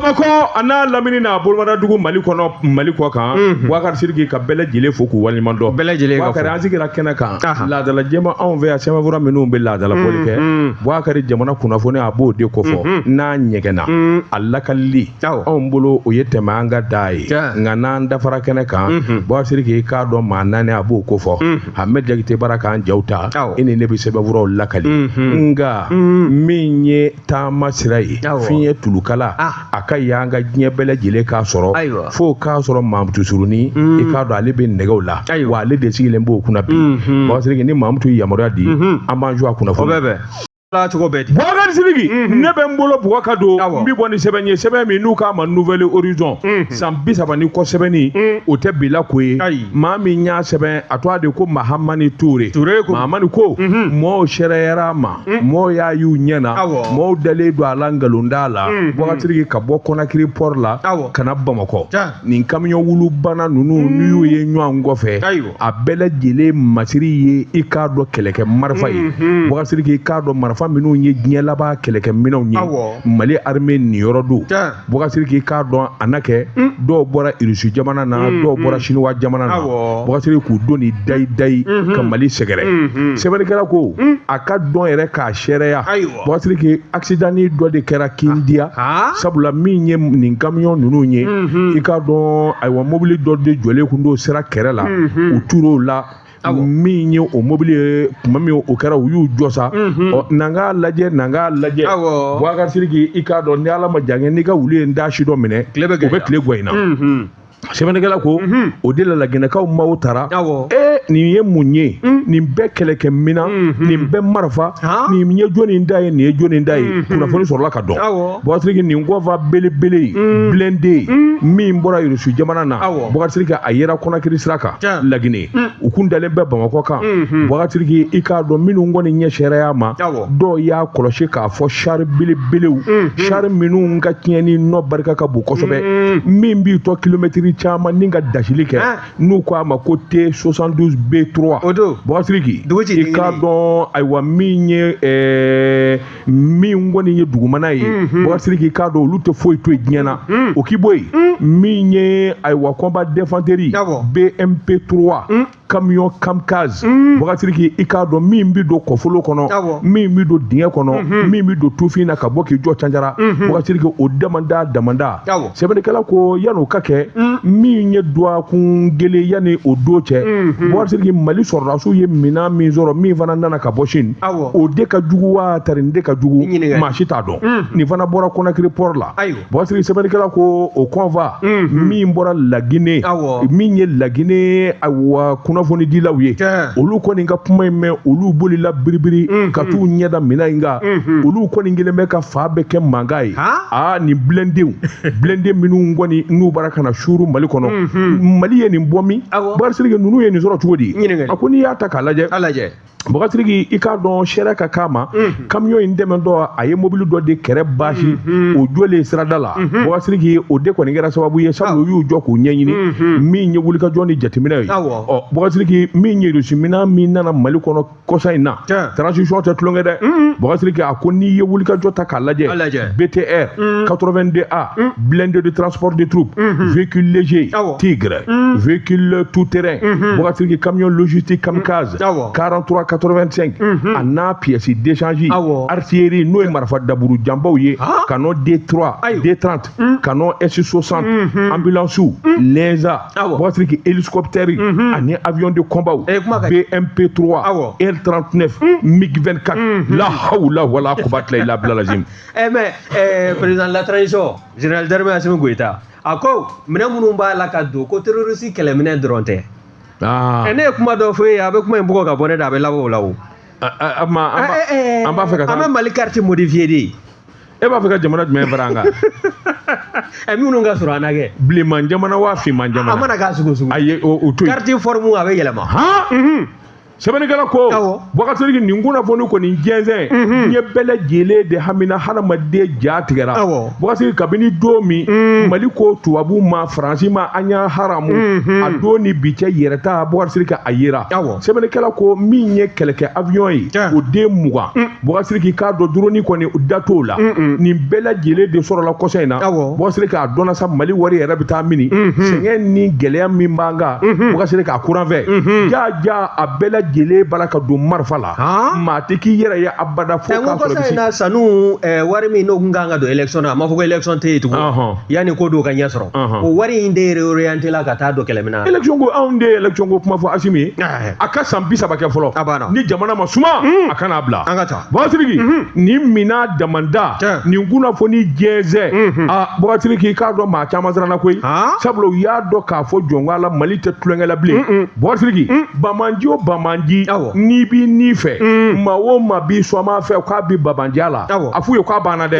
Ko ana lamini na bolmada dugu Mali kɔnɔ Mali kɔ kan Boubacar Sidiki ka bɛɛ lajɛlen fo k'u waleɲuman dɔn bɛɛ lajɛlen ka fo Boubacar an sigira kɛnɛ kan laadala jɛma anw fɛ yan sɛbɛnfura minnu bɛ laadala bɔli kɛ Boubacar jamana kunnafoni a b'o de kofɔ n'a ɲɛgɛnna a lakalili anw bolo o ye tɛmɛ an ka da ye nka n'an dafara kɛnɛ kan Boubacar Sidiki k'a dɔn maa naani a b'o kofɔ Ahmed Jakite bara k'an jaw ta e ni ne bɛ sɛbɛnfuraw lakali nka min ye taama sira ye fiɲɛ tulukala a ka y'an ka diɲɛ bɛɛ lajɛlen k'a sɔrɔ fo k'a sɔrɔ Mamutu Surunin i k'a dɔn ale bɛ nɛgɛw la wa ale de sigilen b'o kunna bi Boubacar Sidiki ni Mamutu ye yamaruya di an b'an jɔ a kunnafoni Boubacar Sidiki ne bɛ n bolo Boubacar don n bɛ bɔ ni sɛbɛn ye sɛbɛn min n'u k'a ma Nouvelle Horizon san 30 ni kɔ sɛbɛnni o tɛ bila ko ye maa min y'a sɛbɛn a tɔgɔ de ko Mahamani Toure Mahamani ko mɔɔw sɛrɛyara a ma mɔɔw y'a y'u ɲɛ na mɔɔw dalen don a la nkalonda la Boubacar Sidiki ka bɔ Conakry port la ka na Bamakɔ nin camion wulubana ninnu n'u y'u ye ɲɔgɔn kɔfɛ a bɛɛ lajɛlen masiri ye i k'a dɔn kɛlɛkɛ marifa ye Boubacar Sidiki k'a dɔn marifa minnu ye diɲɛ laban kɛlɛkɛminɛnw ye Mali armée niyɔrɔ don Boubacar Sidiki k'a dɔn a na kɛ dɔw bɔra Irisi jamana na dɔw bɔra Chinois jamana na Boubacar Sidiki k'u don ni dayi ka Mali sɛgɛrɛ sɛbɛnnikɛla ko a ka dɔn yɛrɛ k'a sɛrɛya Boubacar Sidiki accident dɔ de kɛra Kindia sabula min ye nin camion ninnu ye i k'a dɔn ayiwa mobili dɔ de jɔlen kun don sira kɛrɛ la u tur'o la min ye o mobili ye kuma min o kɛra u y'u jɔ sa n'an k'a lajɛ Boubacar Sidiki i k'a dɔn ni Ala ma jan kɛ n'i ka wulu ye n da si dɔ minɛ o bɛ tile guwa in na sɛbɛnnikɛla ko o de la laginɛkaw maaw taara nin ye mun ye nin bɛɛ kɛlɛkɛminan nin bɛɛ marifa nin ye jɔn nin da ye nin ye jɔn nin da ye kunnafoni sɔrɔla ka dɔn Boubacar Sidiki nin gɔnfa belebele blindé min bɔra Irisi jamana na Boubacar Sidiki a yera Conakry sira kan Laginɛ u kun dalen bɛ Bamakɔ kan Boubacar Sidiki i k'a dɔn minnu kɔni ɲɛ sɛrɛya ma dɔw y'a kɔlɔsi k'a fɔ char belebelew char minnu ka tiɲɛni nɔ barika ka bon kosɛbɛ min b'i tɔ kilomɛtiri caman ni ka dasili kɛ n'u ko a ma ko T72 B3 Boubacar Sidiki i k'a dɔn ayiwa min ye min kɔni ye dugumana ye Boubacar Sidiki i k'a dɔn olu tɛ foyi to ye diɲɛ na o k'i bɔ yen min ye ayiwa combat d'infanterie BMP3 camion kamikaze Boubacar Sidiki i k'a dɔn min bɛ don kɔfolo kɔnɔ min bɛ don dingɛ kɔnɔ min bɛ don tufin na ka bɔ k'i jɔ canjara Boubacar Sidiki o damanda sɛbɛnnikɛla ko yan'o ka kɛ min ye duwakun gele yanni o don cɛ Boubacar Sidiki Mali sɔrɔdasiw ye minan min sɔrɔ min fana nana ka bɔ Chine o de ka jugu wa tari nin de ka jugu maa si t'a dɔn nin fana bɔra Conakry port la Boubacar Sidiki sɛbɛnnikɛla ko o convoi min bɔra Laginɛ min ye Laginɛ ayiwa kunnafonidilaw ye olu kɔni ka kuma in mɛn olu bolila biribiri ka t'u ɲɛda minan in kan olu kɔni kelen bɛ ka fa bɛɛ kɛ mankan ye nin blindé minnu kɔni n'u bara ka na suru Mali kɔnɔ Mali ye nin bɔ min Boubacar Sidiki ninnu ye nin sɔrɔ cogo di a ko n'i y'a ta k'a lajɛ Boubacar Sidiki i k'a dɔn sariya ka k'a ma camion in dɛmɛtɔ a ye mobili dɔ de kɛrɛ basi o jɔlen sirada la Boubacar Sidiki o de kɔni kɛra sababu ye sabu u y'u jɔ k'u ɲɛɲini min ye wulikajɔ ni jateminɛ ye Boubacar Sidiki min ye Irisi minan min nana Mali kɔnɔ kɔsa in na transition tɛ tulonkɛ dɛ Boubacar Sidiki a ko n'i ye wulikajɔ ta k'a lajɛ BTR 82A blindé de transport de troupes véhicule léger Tigre véhicule tout terrain Boubacar Sidiki camion logistique kamikaze 4385 a n'a pièce d'échange artillerie n'o ye marifa daburu janbaw ye canon D3 D30 canon S60 ambulance Lenza Boubacar Sidiki hélicoptère ani avion de combat BMP3 R39 MiG-24 la hawla wala quwwata illa billah lazim mais président de la transition général d'armée Assimi Goïta a ko minɛn minnu b'a la ka don ko terroriste kɛlɛminɛn dɔrɔn tɛ ne ye kuma dɔ fɔ e ye a bɛ kuma in bugɔ ka bɔ ne da a bɛ labɔ o la o an b'a fɛ ka an bɛ Mali carte modifié de e b'a fɛ ka jamana jumɛn fara an kan minnu ka sɔrɔ an na kɛ bilenman jamana waa finman jamana a mana k'a sugu ayi o to yen carte forme a bɛ yɛlɛma sɛbɛnnikɛla ko Boubacar nin kunnafoni kɔni jɛnsɛn n ye bɛɛ lajɛlen de hamina hadamaden ja tigɛra Boubacar kabini don min Mali ko tubabu ma Faransi ma an y'a haramu a don ni bi cɛ yɛrɛta Boubacar ka a yera sɛbɛnnikɛla ko min ye kɛlɛkɛ avion ye o den 20 Boubacar k'a dɔn drone kɔni da t'o la nin bɛɛ lajɛlen de sɔrɔla kɔsɔ in na Boubacar k'a dɔnna sa Mali wari yɛrɛ bɛ taa mini sɛgɛn ni gɛlɛya min b'an kan Boubacar k'a kuran fɛ ja a bɛɛ lajɛlen bala ka don marifa la maa tɛ k'i yɛrɛ ye abada fo k'a sɔrɔ kɔsɔ in na sanu wari min n'o kun kan ka don élection na a ma fɔ ko élection tɛ yen tugun yanni ko dɔw ka ɲɛ sɔrɔ o wari in de réorienté la ka taa don kɛlɛmina élection ko anw de ye élection ko kuma fɔ Asimi ye a ka san 30 kɛ fɔlɔ ni jamana ma suma a kana bila an ka taa Boubacar nin mina damanda nin kunnafoni jɛnsɛn Boubacar k'a dɔn maa caman siranna koyi sabula u y'a dɔn k'a fɔ jɔn la Mali tɛ tulonkɛ la bilen Boubacar Bamanji o Bamanji n'i b'i ni fɛ maa o maa b'i sɔma fɛ k'a bi Bamanjiya la a f'u ye k'a banna dɛ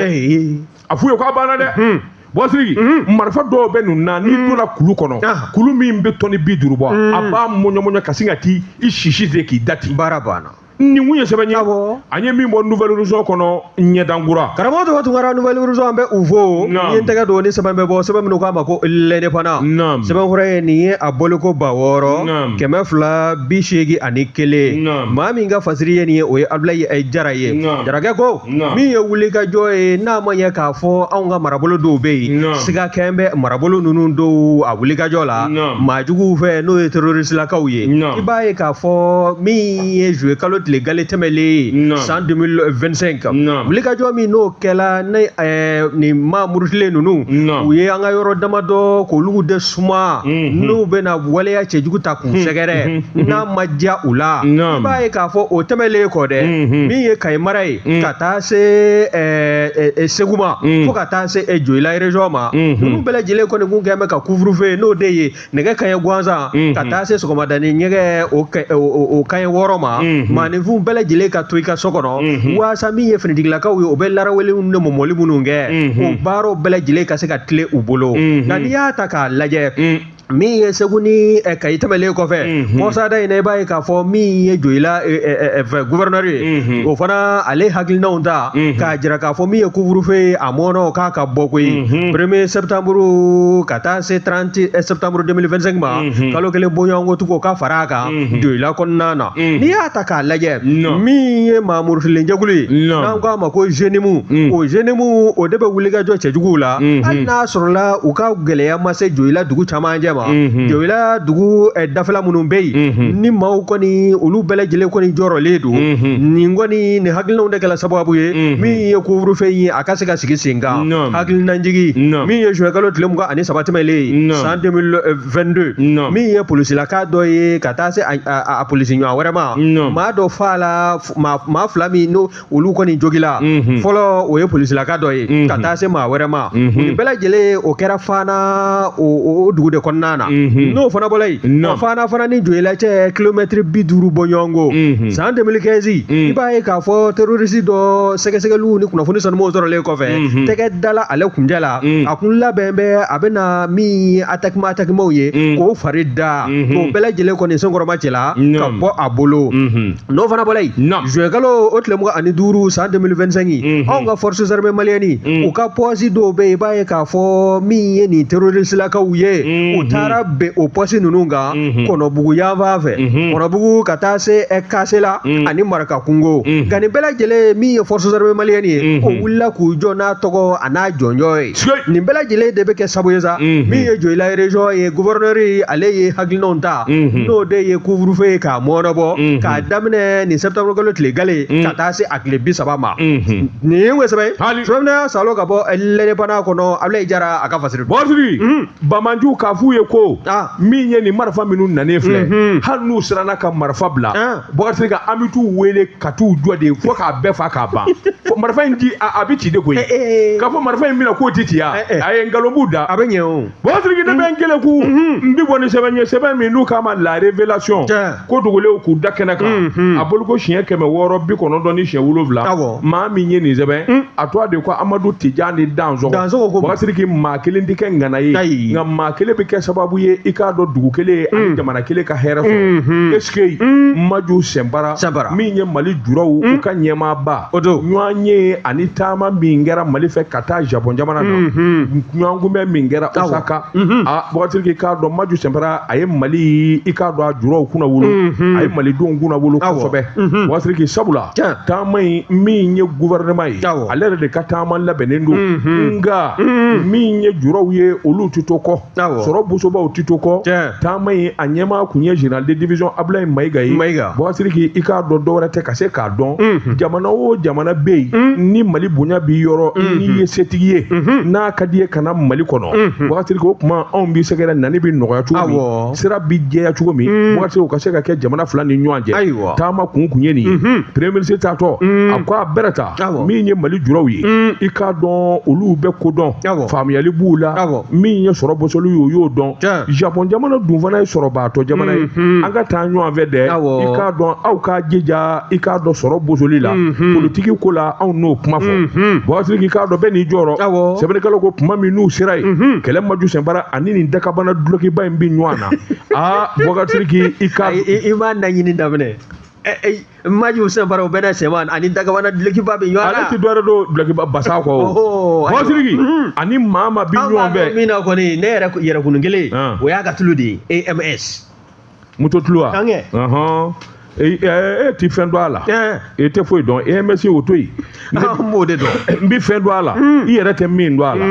a f'u ye k'a banna dɛ Boubacar marifa dɔw bɛ ninnu na n'i donna kulu kɔnɔ kulu min bɛ tɔni 50 bɔ a b'a mɔɲɔmɔɲɔ ka sin ka t'i sisi de k'i dati baara banna nin kun ye sɛbɛn ye an ye min bɔ nouvelle horizon kɔnɔ ɲɛdankura karamɔgɔ tɔgɔ tungara nouvelle horizon an bɛ u fo ni ye n tɛgɛ don ni sɛbɛn bɛ bɔ sɛbɛn minnu k'a ma ko l'indépendant sɛbɛn fɔlɔ ye nin ye a bɔliko 600 281 maa min ka fasiri ye nin ye o ye Abdoulaye Jara ye Jarakɛ ko min ye wulikajɔ ye n'a ma ɲɛ k'a fɔ anw ka marabolo dɔw bɛ yen siga kɛn bɛ marabolo ninnu dɔw a wulikajɔ la maajuguw fɛ n'o ye terroristelakaw ye i b'a ye k'a fɔ min ye juillet kalo tile gale tɛmɛlen san 2025 wulikajɔ min n'o kɛla ni maa murutilen ninnu u ye an ka yɔrɔ damadɔ k'olu de suma n'u bɛna waleya cɛjugu ta k'u sɛgɛrɛ n'a ma diya u la i b'a ye k'a fɔ o tɛmɛlen kɔ dɛ min ye Kayi mara ye ka taa se Segu ma fo ka taa se Joyila région ma ninnu bɛɛ lajɛlen kɔni kun kɛn bɛ ka couvre-feu n'o de ye nɛgɛ kanɲɛ gansan ka taa se sɔgɔmadani ɲɛgɛ o kanɲɛ 6 ma maaninfin bɛɛ lajɛlen ka to i ka so kɔnɔ waasa min ye finitigilakaw ye o bɛ larawalew ni mɔmɔli minnu kɛ o baaraw bɛɛ lajɛlen ka se ka tile u bolo nka n'i y'a ta k'a lajɛ min ye Segu ni Kayi tɛmɛlen kɔfɛ kɔsada in na i b'a ye k'a fɔ min ye Joyila gouverneur ye o fana ale hakilinaw ta k'a jira k'a fɔ min ye couvre-feu a mɔnɔ k'a ka bɔ koyi 1er septembre ka taa se 30 septembre 2025 ma kalo kelen bɔɲɔgɔnko tugu ka fara a kan Joyila kɔnɔna na n'i y'a ta k'a lajɛ min ye maamurutilenjɛkulu ye n'an k'a ma ko GNIMU o GNIMU o de bɛ wulikajɔ cɛjuguw la hali n'a sɔrɔla u ka gɛlɛya ma se Joyila dugu camancɛ ma Joyila dugu dafɛla minnu bɛ yen ni maaw kɔni olu bɛɛ lajɛlen kɔni jɔrɔlen don nin kɔni nin hakilinaw de kɛla sababu ye min ye couvre-feu ye a ka se ka sigi sen kan hakilinajigi min ye juillet kalo tile 23 tɛmɛlen san 2022 min ye polisilaka dɔ ye ka taa se a polisi ɲɔgɔn wɛrɛ ma maa dɔ fa la maa 2 min n'o olu kɔni jogila fɔlɔ o ye polisilaka dɔ ye ka taa se maa wɛrɛ ma nin bɛɛ lajɛlen o kɛra Fana o dugu de kɔnɔna na n'o fana bɔla yen Fana ni Joyila cɛ kilomètre 50 bɔ ɲɔgɔn san 2015 i b'a ye k'a fɔ terroriste dɔ sɛgɛsɛgɛliw ni kunnafoni sanumanw sɔrɔlen kɔfɛ tɛgɛ dala ale kunjɛ la a kun labɛn bɛ a bɛna min ye attaquement ye k'o fari da k'o bɛɛ lajɛlen kɔni senkɔrɔma cɛla ka bɔ a bolo n'o fana bɔla yen juillet kalo o tile 25 san 2025 anw ka forces armées maliennes u ka poste dɔw bɛ yen i b'a ye k'a fɔ min ye nin terroriste lakaw ye u taara bɛn o poste ninnu kan Kɔnɔbugu yanfan fɛ Kɔnɔbugu ka taa se Kasela ani Maraka kungo nka nin bɛɛ lajɛlen min ye forces armées maliennes ye o wulila k'u jɔ n'a tɔgɔ a n'a jɔnjɔ ye nin bɛɛ lajɛlen de bɛ kɛ sabu ye sa min ye Joyila région ye gouverneur ye ale ye hakilinaw ta n'o de ye couvre-feu ye k'a mɔnɔbɔ k'a daminɛ nin septembre kalo tile gale ka taa se a tile 30 ma nin ye sɛbɛn sɛbɛn salo ka bɔ l'indépendant kɔnɔ Abdoulaye Jara a ka fasiri Bamanju k'a f'u ye ko min ye nin marifa minnu nanen filɛ hali n'u siranna ka marifa bila Boubacar ka an bɛ t'u wele ka t'u jɔ de fo k'a bɛɛ fa k'a ban marifa in di a bɛ ci de koyi k'a fɔ marifa in bɛna k'o tɛ ci ya a ye nkalon b'u da a bɛ ɲɛ o Boubacar ne bɛ n kelen ku n bɛ bɔ ni sɛbɛn ye sɛbɛn min n'u k'a ma la révélation ko dogolenw k'u da kɛnɛ kan a bolo ko siɲɛ 690 ni siɲɛ 7 maa min ye nin sɛbɛn a tɔgɔ de ko Amadu Tijani Dansɔgɔ Boubacar maa kelen tɛ kɛ ŋana ye nka maa kelen bɛ kɛ sababu ye i k'a dɔn dugu kelen ani jamana kelen ka hɛrɛ sɔrɔ est ce que Maju Sɛnbara min ye Mali juraw u ka ɲɛmaaba ɲɔgɔn ye ani taama min kɛra Mali fɛ ka taa Japon jamana na ɲɔgɔn kunbɛn min kɛra Osaka Bɔkatɛriki k'a dɔn Maju Sɛnbara a ye Mali i k'a dɔn a juraw kunna wolo a ye malidenw kunna wolo kosɛbɛ Bɔkatɛriki sabula taama in min ye gouvernement ye ale yɛrɛ de ka taama labɛnnen don nka min ye juraw ye olu tɛ to kɔ sɔrɔ bosobaw tɛ to kɔ taama in a ɲɛmaa kun ye général de division Ablaye Mayiga ye Bɔkatɛriki i k'a dɔn dɔwɛrɛ tɛ ka se k'a dɔn jamana o jamana bɛ yen ni Mali bonya b'i yɔrɔ n'i ye setigi ye n'a ka di ye ka na Mali kɔnɔ Bɔkatɛriki o tuma anw b'i sɛgɛrɛ nani bɛ nɔgɔya cogo min sira bɛ jɛya cogo min Bɔkatɛriki o ka se ka kɛ jamana fila ni ɲɔgɔn cɛ taama kun ye nin ye premier ministre taatɔ a ko a bɛrɛ ta min ye Mali juraw ye i k'a dɔn olu bɛ ko dɔn faamuyali b'u la min ye sɔrɔ bɔsɔli ye o y'o dɔn Japon jamana dun fana ye sɔrɔbaatɔ jamana ye an ka taa ɲɔgɔn fɛ dɛ i k'a dɔn aw k'a jija i k'a dɔn sɔrɔ bɔsɔli la politiki ko la anw n'o kuma fɔ Bɔkatɛriki k'a dɔn bɛɛ n'i jɔyɔrɔ sɛbɛnnikɛlaw ko kuma min n'u sera yen kɛlɛ Maju Sɛnbara ani nin dakabana dulokiba in bɛ ɲɔgɔn na Bɔkatɛriki i m'a naɲini daminɛ Maju Sɛnbara o bɛɛ na sɛman ani dakabana dulokiba bɛ ɲɔgɔn na ale tɛ dɔwɛrɛ dɔn dulokiba basa kɔ Bɔkatɛriki ani maa bɛ ɲɔgɔn fɛ min na kɔni ne yɛrɛkun kelen o y'a ka tulu de ye AMS moto tulu wa e ti fɛn dɔn a la e tɛ foyi dɔn AMS o to yen n b'o de dɔn n bɛ fɛn dɔn a la i yɛrɛ tɛ min dɔn a la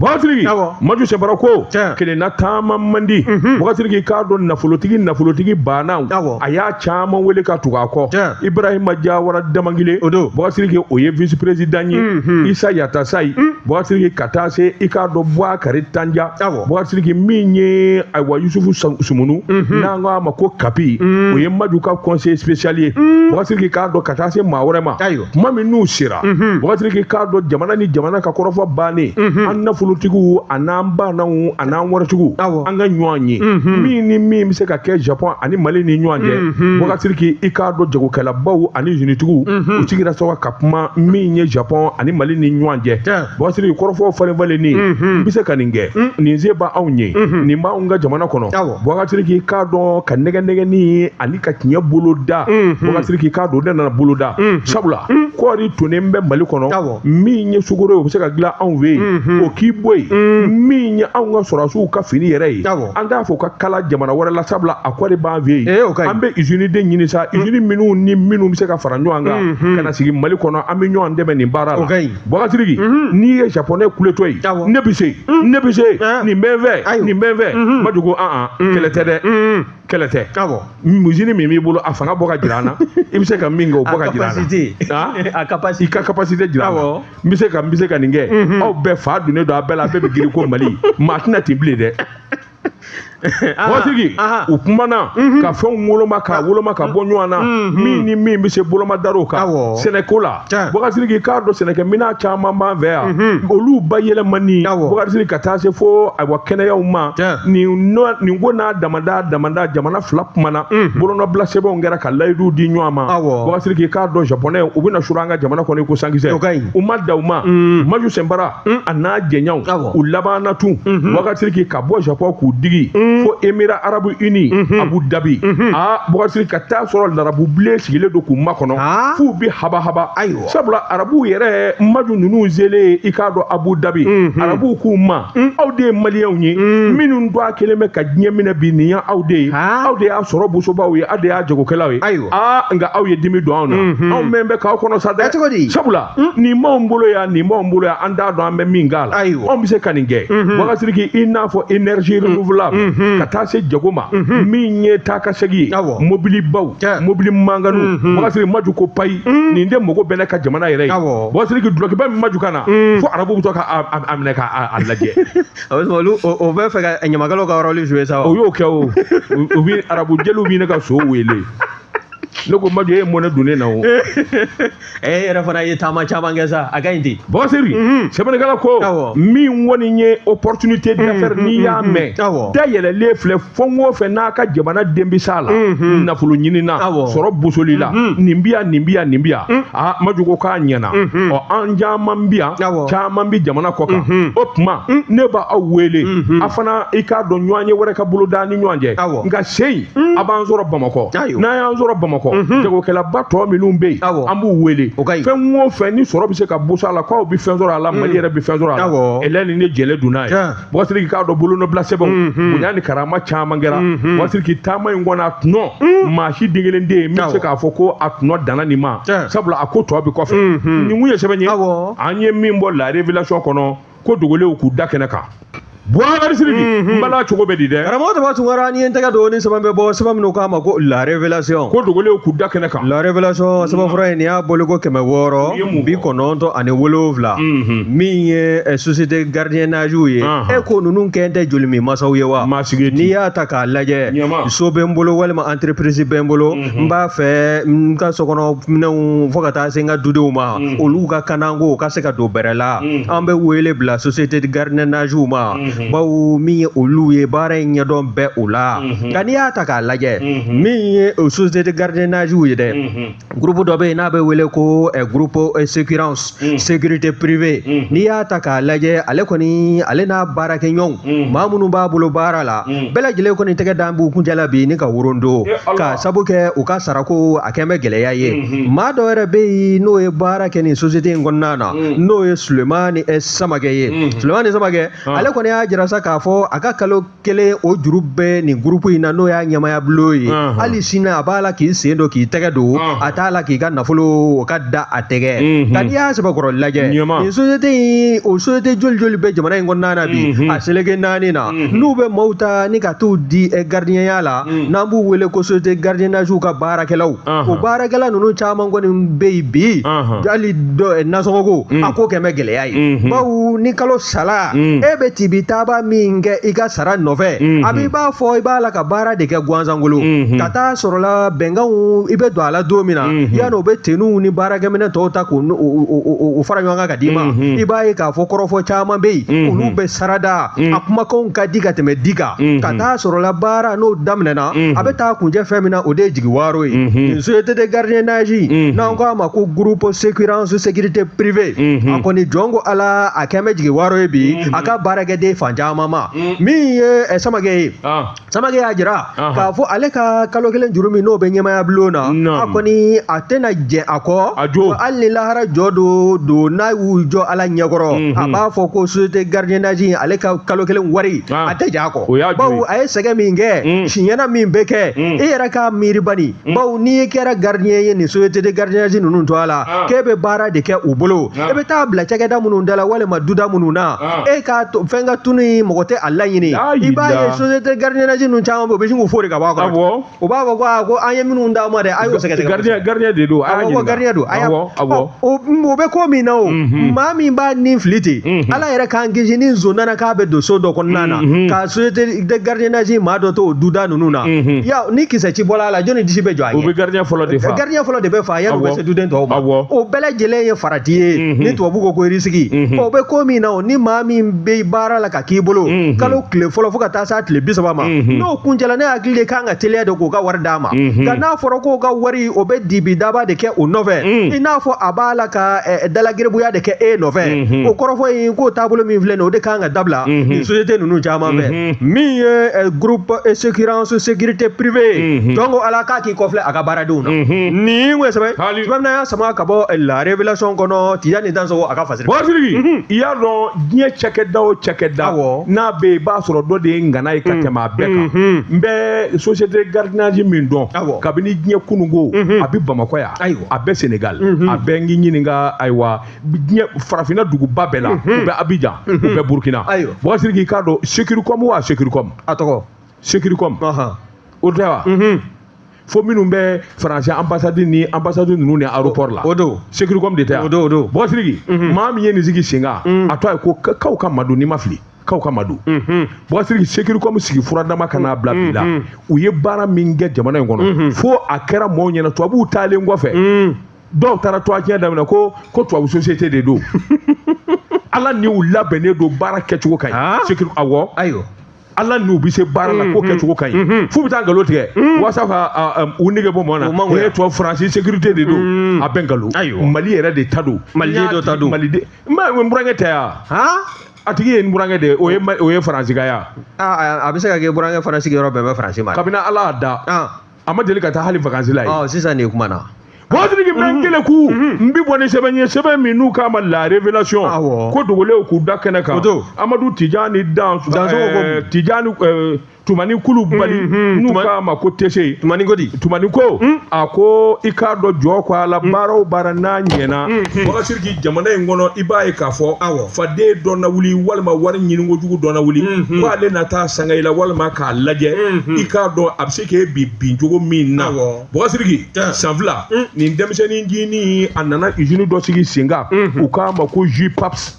Bɔkatɛriki Maju Sɛnbara ko kelenna taama man di Bɔkatɛriki k'a dɔn nafolotigi bannaw a y'a caman wele ka tugu a kɔ Ibrahima Jawara Damangile Bɔkatɛriki o ye vice président ye Isa Yatasayi Bɔkatɛriki ka taa se i k'a dɔn Bouakari Tanja Bɔkatɛriki min ye ayiwa Yusufu Sumunu n'an ko a ma ko Kapi o ye Maju ka conseiller spécial ye Bɔkatɛriki k'a dɔn ka taa se maa wɛrɛ ma kuma min n'u sera Bɔkatɛriki k'a dɔn jamana ni jamana ka kɔrɔfɔ bannen an nafolotigiw a n'an bannaw a n'an waritigiw an ka ɲɔgɔn ye min ni min bɛ se ka kɛ Japon ani Mali ni ɲɔgɔn cɛ Bɔkatɛriki i k'a dɔn jagokɛlabaw ani unitigiw u sigira sɔgɔ ka kuma min ye Japon ani Mali ni ɲɔgɔn cɛ Bɔkatɛriki kɔrɔfɔ falen-falenni n bɛ se ka nin kɛ nin se b'a anw ye nin b'anw ka jamana kɔnɔ Bɔkatɛriki k'a dɔn ka nɛgɛ-nɛgɛni ani ka tiɲɛ bolo da Bɔkatɛriki k'a dɔn ne nana bolo da sabula kɔɔri tonnen bɛ Mali kɔnɔ min ye sukoro ye o bɛ se ka dilan anw fɛ yen o k'i bɔ yen min ye anw ka sɔrɔdasiw ka fini yɛrɛ ye an t'a fɔ ka kala jamana wɛrɛ la sabula a kɔɔri b'an fɛ yen an bɛ usine den ɲini sa usine minnu ni minnu bɛ se ka fara ɲɔgɔn kan ka na sigi Mali kɔnɔ an bɛ ɲɔgɔn dɛmɛ nin baara la Bɔkatɛriki n'i ye japonais kuletɔ ye ne bɛ se nin bɛ n fɛ nin bɛ n fɛ Maju ko kɛlɛ tɛ dɛ kɛlɛ tɛ usine min b'i bolo a fanga bɔ ka jira an na i bɛ se ka min kɛ o bɔ ka jira an na i ka capacité jira an na n bɛ se ka nin kɛ aw bɛɛ fa donnen don a bɛɛ la a bɛɛ bɛ girin ko Mali maa tɛna ten bilen dɛ Bɔkatɛriki u kumana ka fɛnw woloma ka bɔ ɲɔgɔn na min ni min bɛ se bolomadaraw kan sɛnɛko la Bɔkatɛriki k'a dɔn sɛnɛkɛminɛn caman b'an fɛ yan olu bayɛlɛmani Bɔkatɛriki ka taa se fo ayiwa kɛnɛyaw ma nin ko n'a damanda jamana fila kumana bolonɔbila sɛbɛnw kɛra ka layidu di ɲɔgɔn ma Bɔkatɛriki k'a dɔn japonais u bɛna suru an ka jamana kɔnɔ ko sankisɛ u ma da u ma Maju Sɛnbara a n'a jɛɲɔgɔnw u labanna tun Bɔkatɛriki ka bɔ Japon k'u digi fo Émirats Arabes Unis Abu Dhabi Bɔkatɛriki ka taa sɔrɔ larabu bilen sigilen don k'u makɔnɔ f'u bɛ haba sabula arabuw yɛrɛ Maju ninnu selen i k'a dɔn Abu Dhabi arabuw k'u ma aw de ye maliyɛnw ye minnu don a kelen bɛ ka diɲɛ minɛ bi nin ye aw de y'a sɔrɔ bosobaw ye aw de y'a jagokɛlaw ye nka aw ye dimi don anw na anw mɛn bɛ k'aw kɔnɔ sa dɛ sabula nin b'anw bolo yan an t'a dɔn an bɛ min k'a la anw bɛ se ka nin kɛ Bɔkatɛriki i n'a fɔ énergie renouvelable ka taa se jago ma min ye taa ka segin ye mobilibaw mobili manganu Bɔkatɛriki Maju ko payi nin de mago bɛ ne ka jamana yɛrɛ ye Bɔkatɛriki dulokiba min Maju kan na fo arabuw bɛ to k'a minɛ k'a lajɛ o bɛ fɛ ka ɲamakalaw ka rôle jouer sa o y'o kɛ o u bɛ arabu jeliw bɛ ne ka so wele ne ko Madu ye mɔnɛ dunne na o yɛrɛ fana ye taama caman kɛ sa a ka ɲi ten bɔsiri sɛbɛnnikɛla ko min kɔni ye opportunité d'affaires n'i y'a mɛn dayɛlɛlen filɛ fɛn o fɛn n'a ka jamana den bi s'a la nafolo ɲini na sɔrɔ bosoli la nin bi yan nin bi yan nin bi yan Madu ko k'a ɲɛna an caman bi yan caman bi jamana kɔ kan o tuma ne b'aw wele a fana i k'a dɔn ɲɔgɔn ye wɛrɛ ka bolo da ni ɲɔgɔn cɛ nka se a b'an sɔrɔ Bamakɔ n'an y'an sɔrɔ Bamakɔ jagokɛlaba tɔ minnu bɛ yen an b'u wele fɛn o fɛn ni sɔrɔ bɛ se ka bɔ a la k'aw bɛ fɛn sɔrɔ a la Mali yɛrɛ bɛ fɛn sɔrɔ a la Elɛni ne jɛlen don n'a ye Bɔsiri k'a dɔn bolo nɔ bila sɛbɛnw bonya ni karama caman kɛra Bɔsiri taama in kɔnɔ a tɔnɔ maa si den kelen den min bɛ se k'a fɔ ko a tɔnɔ danna nin ma sabula a ko tɔ bɛ kɔfɛ nin kun ye sɛbɛn ye an ye min bɔ la révélation kɔnɔ ko dogolenw k'u da kɛnɛ kan Buhari Sidiki n bala cogo bɛ di dɛ karamɔgɔ Taba Tunkara ni ye n tɛgɛ don ni sɛbɛn bɛ bɔ sɛbɛn minnu k'a ma ko la révélation ko dogolenw k'u da kɛnɛ kan la révélation sɛbɛnfura in nin y'a boli ko 697 min ye société gardiennage ye e ko ninnu kɛn tɛ joli min masaw ye wa n'i y'a ta k'a lajɛ so bɛ n bolo walima entreprise bɛ n bolo n b'a fɛ n ka sokɔnɔ minɛnw fo ka taa se n ka dudenw ma olu ka kanako ka se ka don bɛrɛ la an bɛ wele bila société gardiennage ma bawo min ye olu ye baara in ɲɛdɔn bɛɛ o la nka n'i y'a ta k'a lajɛ min ye société gardiennage ye dɛ groupe dɔ bɛ yen n'a bɛ wele ko groupe sécurité privée n'i y'a ta k'a lajɛ ale kɔni ale n'a baarakɛɲɔgɔnw maa minnu b'a bolo baara la bɛɛ lajɛlen kɔni tɛgɛ dan b'u kuncɛla bi ni ka worondo ka sabu kɛ u ka sarako a kɛn bɛ gɛlɛya ye maa dɔ yɛrɛ bɛ yen n'o ye baara kɛ nin société in kɔnɔna na n'o ye Sulemani Samakɛ ye Sulemani Samakɛ ale kɔni y'a jira sa k'a fɔ a ka kalo kelen o juru bɛ nin groupe in na n'o y'a ɲɛmaya bulon ye hali sini a b'a la k'i sen don k'i tɛgɛ don a t'a la k'i ka nafolo ka da a tɛgɛ nka n'i y'a sɛbɛkɔrɔ lajɛ nin société in o société joli joli bɛ jamana in kɔnɔna na bi a seleke 4 na n'u bɛ maaw ta ni ka t'u di gardiennenya la n'an b'u wele ko société gardiennage ka baarakɛlaw o baarakɛla ninnu caman kɔni bɛ yen bi hali nasɔngɔko a ko kɛmɛ gɛlɛya ye bawo ni kalo sala e bɛ tibi taaba min kɛ i ka sara nɔfɛ a b'i b'a fɔ i b'a la ka baara de kɛ ganzangolo ka taa sɔrɔla bɛnkanw i bɛ don a la don min na yanni o bɛ teniw ni baarakɛminɛ tɔw ta k'o fara ɲɔgɔn kan ka d'i ma i b'a ye k'a fɔ kɔrɔfɔ caman bɛ yen olu bɛ sarada a kumakanw ka di ka tɛmɛ di kan ka taa sɔrɔla baara n'o daminɛna a bɛ taa kuncɛ fɛn min na o de ye jigiwaro ye société de gardiennage n'an ko a ma ko groupe sécurité privée a kɔni jɔn ko ala a kɛn bɛ jigiwaro ye bi a ka baarakɛden fan caman ma min ye Samakɛ ye Samakɛ y'a jira k'a fɔ ale ka kalo kelen juru min n'o bɛ ɲɛmaya bulon na a kɔni a tɛna jɛn a kɔ hali ni lahara jɔ don n'a y'u jɔ ala ɲɛkɔrɔ a b'a fɔ ko société gardiennage ale ka kalo kelen wari a tɛ jɛn a kɔ bawo a ye sɛgɛn min kɛ siɲɛna min bɛ kɛ e yɛrɛ k'a miiri bani bawo n'i kɛra gardien ye nin société de gardiennage ninnu to a la k'e bɛ baara de kɛ u bolo e bɛ taa bila cakɛda minnu da la walima duda minnu na e ka fɛn ka tunu mɔgɔ tɛ a laɲini i b'a ye société gardiennage ninnu caman bɛ yen u bɛ sin k'u fori ka bɔ a kɔrɔ u b'a fɔ ko an ye minnu d'a ma dɛ a y'o sɛgɛsɛgɛ gardien de don a ko gardien don o bɛ ko min na o maa min b'a ni fili ten ala yɛrɛ k'an kisi ni nson nana k'a bɛ don so dɔ kɔnɔna na ka société de gardiennage maa dɔ to o duda ninnu na ni kisɛ ci bɔra a la jɔnni disi bɛ jɔ a ɲɛ o bɛ gardien fɔlɔ de fa gardien fɔlɔ de bɛ fa yanni u bɛ se duden tɔw ma o bɛɛ lajɛlen ye farati ye ni tubabu ko risque o bɛ ko min na o ni maa min bɛ baara la ka k'i bolo kalo tile fɔlɔ fo ka taa s'a tile 30 ma n'o kuncɛla ne hakili de kan ka teliya de k'o ka wari d'a ma nka n'a fɔra k'o ka wari o bɛ dibi daba de kɛ o nɔfɛ i n'a fɔ a b'a la ka dalagiribuya de kɛ e nɔfɛ o kɔrɔfɔ in k'o taabolo min filɛ nin o de kan ka dabila nin société ninnu caman fɛ min ye groupe sécurité privée donc ala k'a k'i kɔfilɛ a ka baaradenw na nin kun ye sɛbɛn sɛbɛn y'a sama ka bɔ la révélation kɔnɔ Tijani Dansoko a ka fasiri i y'a dɔn diɲɛ cakɛda o cakɛda n'a bɛ yen i b'a sɔrɔ dɔ de ye ngana ye ka tɛmɛ a bɛɛ kan n bɛ société gardiennage min dɔn kabini diɲɛ kununko a bɛ Bamakɔ yan a bɛ Sénégal a bɛ n k'i ɲininka ayiwa diɲɛ farafinna duguba bɛɛ la u bɛ Abidjan u bɛ Burkina Bɔsiri k'a dɔn Sécuricom wa Sécuricom a tɔgɔ Sécuricom o tɛ wa fo minnu bɛ faransi ambassade ni ambassade ninnu ni aéroport la o don Sécuricom de tɛ yan Bɔsiri maa min ye nin sigi sen kan a tɔ ye ko k'aw ka Madu n'i ma fili kaw ka madu Bougazelli sécurité comme sigi furadama kana bla bila u ye baara min kɛ jamana in kɔnɔ fo a kɛra mɔɔw ɲɛna tubabuw taalen kɔfɛ dɔw taara to a tiɲɛ daminɛ ko tubabu société de don ala ni u labɛnnen don baara kɛcogo ka ɲi sécurité awɔ ayo ala n'u bɛ se baara la ko kɛcogo ka ɲi f'u bɛ taa nkalon tigɛ walasa ka u nege bɔ mɔn na o ye tubabu faransi sécurité de don a bɛ nkalon mali yɛrɛ de ta don maliden dɔ ta don maliden n burankɛ tɛ yan a tigi ye n burankɛ de o ye faransi ka yan a bɛ se ka kɛ burankɛ fana sigiyɔrɔ bɛn bɛ faransi ma kabini ala y'a da a ma deli ka taa hali vacances la ye sisan nin kuma na Bougazelli bɛ kelen ku n bɛ bɔ ni sɛbɛn ye sɛbɛn min n'u k'a ma la révélation ko dogolenw k'u da kɛnɛ kan Amadu Tijani Tijani Tumani Kulubali n'u k'a ma ko Tese Tumani ko a ko i k'a dɔn jɔ ko a la baara o baara n'a ɲɛna Bougazelli jamana in kɔnɔ i b'a ye k'a fɔ faden dɔ na wuli walima wari ɲini kojugu dɔ na wuli ko ale na taa sanga i la walima k'a lajɛ i k'a dɔn a bɛ se k'e bin cogo min na Bougazelli san fila nin denmisɛnnin ncinin a nana usine dɔ sigi sen kan u k'a ma ko J-Paps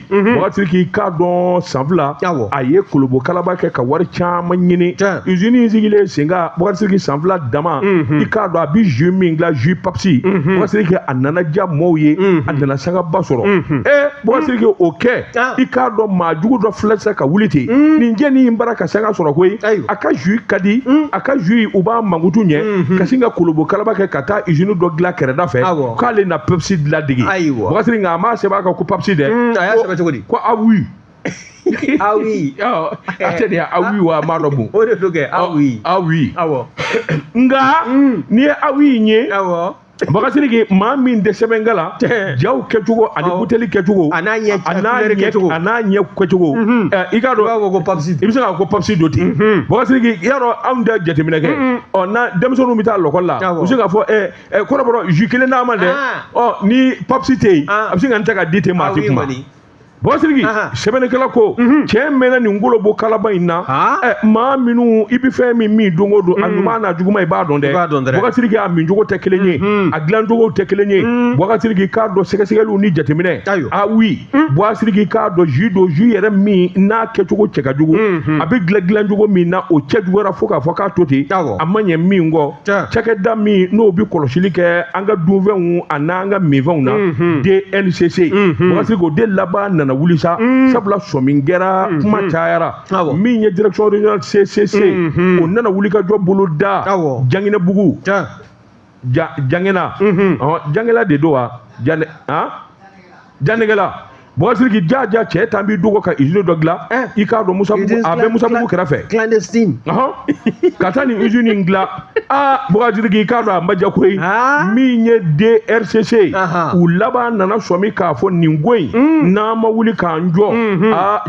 Bougazelli k'a dɔn san fila a ye kolobo kalaba kɛ ka wari caman ɲini usine in sigilen sen kan Bougazelli san fila dama i k'a dɔn a bɛ jus min dilan J-Paps Bougazelli a nana diya mɔɔw ye a nana sagaba sɔrɔ Bougazelli o kɛ i k'a dɔn maa jugu dɔ filɛ se ka wuli ten nin jɛ nin bara ka saga sɔrɔ koyi a ka jus ka di a ka jus u b'a mankutu ɲɛ ka sin ka kolobo kalaba kɛ ka taa usine dɔ dilan kɛrɛda fɛ k'ale na Pepsi dilandege Bougazelli nka a m'a sɛbɛn a kan ko Pepsi dɛ a y'a sɛbɛn cogo di ko awi awi a tɛ de awi wa a m'a dɔn mun o de do kɛ awi nka n'i ye awi ye Bougazelli maa min tɛ sɛbɛnka la jaw kɛcogo ani buteli kɛcogo a n'a ɲɛ kɛcogo i k'a dɔn i bɛ se k'a fɔ ko Pepsi do ten Bougazelli i y'a dɔn anw tɛ jateminɛ kɛ na denmisɛnninw bɛ taa lakɔli la u bɛ se k'a fɔ kɔrɔbɔrɔ jus kelen d'a ma dɛ ni Pepsi tɛ yen a bɛ se ka n tɛ ka di ten maa tɛ kuma Bougazelli sɛbɛnnikɛla ko cɛ mɛnna nin ngolobo kalaba in na maa minnu i bɛ fɛn min don o don a ɲuman n'a juguman i b'a dɔn dɛ Bougazelli a min cogo tɛ kelen ye a dilan cogo tɛ kelen ye Bougazelli k'a dɔn sɛgɛsɛgɛliw ni jateminɛ oui Bougazelli k'a dɔn jus yɛrɛ min n'a kɛcogo cɛ ka jugu a bɛ dilan cogo min na o cɛ juguyara fo k'a fɔ k'a to ten a ma ɲɛ min kɔ cakɛda min n'o bɛ kɔlɔsili kɛ an ka dunfɛnw a n'an ka minfɛnw na DNCC Bougazelli o de laban nana wuli sa sabula sɔmin kɛra kuma cayara min ye direction régionale CCC o nana wuli ka jɔ bolo da Janginɛbugu Jangɛna Jangɛla de don wa Janɛgɛla Bougazelli jaja cɛ tan b'i dogo ka usine dɔ dilan i k'a dɔn Musabugu a bɛ Musabugu kɛrɛfɛ clandestine ka taa nin usine in dilan Bougazelli k'a dɔn a ma diya koyi min ye DRCC u laban nana sɔmi k'a fɔ nin ko in n'an ma wuli k'an jɔ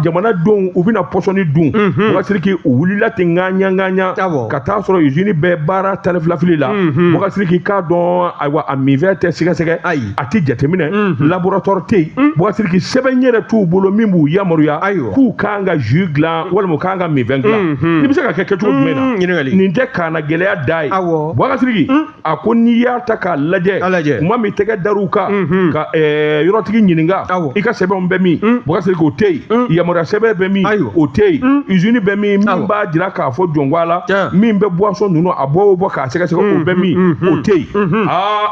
jamanadenw u bɛna pɔsɔni dun Bougazelli u wulila ten ŋaɲa ka taa sɔrɔ usine bɛɛ baara tani filafili la Bougazelli k'a dɔn ayiwa a minfɛn tɛ sɛgɛsɛgɛ a tɛ jateminɛ laboratoire tɛ yen Bougazelli sɛbɛn yɛrɛ t'u bolo min b'u yamaruya k'u k'an ka jus dilan walima u k'an ka minfɛn dilan i bɛ se ka kɛ kɛcogo jumɛn na nin tɛ kaana gɛlɛya da ye Bougazelli a ko n'i y'a ta k'a lajɛ kuma min tɛgɛ dar'u kan ka yɔrɔtigi ɲininka i ka sɛbɛnw bɛ min Bougazelli o tɛ yen yamaruya sɛbɛn bɛ min o tɛ yen usine bɛ min b'a jira k'a fɔ jɔnko a la min bɛ boisson ninnu a bɔ k'a sɛgɛsɛgɛ o bɛ min o tɛ yen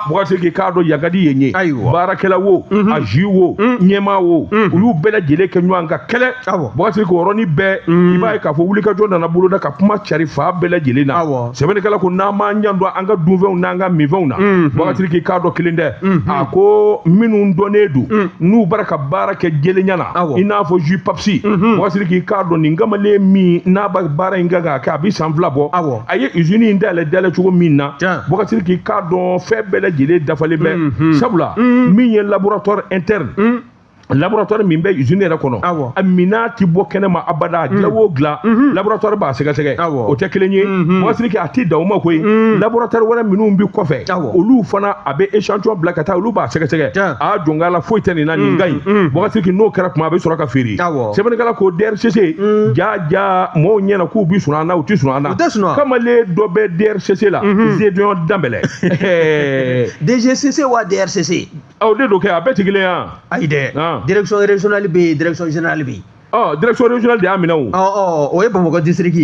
Bougazelli k'a dɔn yakadi ye n ye baarakɛla wo a jus wo ɲɛmaa wo olu bɛɛ lajɛlen kɛ ɲɔgɔn ka kɛlɛ Bougazelli ko yɔrɔnin bɛɛ i b'a ye k'a fɔ wulikajɔ nana boloda ka kuma cari fa bɛɛ lajɛlen na sɛbɛnnikɛla ko n'an m'an ɲɛ dɔn an ka dunfɛnw n'an ka minfɛnw na Bougazelli k'a dɔn kelen dɛ a ko minnu dɔnnen don n'u bara ka baara kɛ jɛlenya na i n'a fɔ J-Paps Bougazelli k'a dɔn nin kamalen min n'a ba baara in kan k'a kɛ a bɛ san fila bɔ a ye usine in dayɛlɛ cogo min na Bougazelli k'a dɔn fɛn bɛɛ lajɛlen dafalen bɛ sabula min ye laboratoire interne laboratoire min bɛ usine yɛrɛ kɔnɔ a mina ti bɔ kɛnɛ ma abada dilan o dilan laboratoire b'a sɛgɛsɛgɛ o tɛ kelen ye Bougazelli a ti dan o ma koyi laboratoire wɛrɛ minnu bi kɔfɛ olu fana a bɛ échantillon bila ka taa olu b'a sɛgɛsɛgɛ jɔnkala foyi tɛ nin na nin ka ɲi Bougazelli n'o kɛra tuma a bɛ sɔrɔ ka feere sɛbɛnnikɛla ko DRCC ja mɔɔw ɲɛna k'u bi sɔn an na u tɛ sɔn an na kamalen dɔ bɛ DRCC la Zedɔn Danbɛlɛ DGCC wa DRCC o de don kɛ a bɛɛ tɛ kelen ye ayi dɛ direction régionale bɛ yen direction générale bɛ yen direction régionale de y'a minɛ o ye Bamakɔ district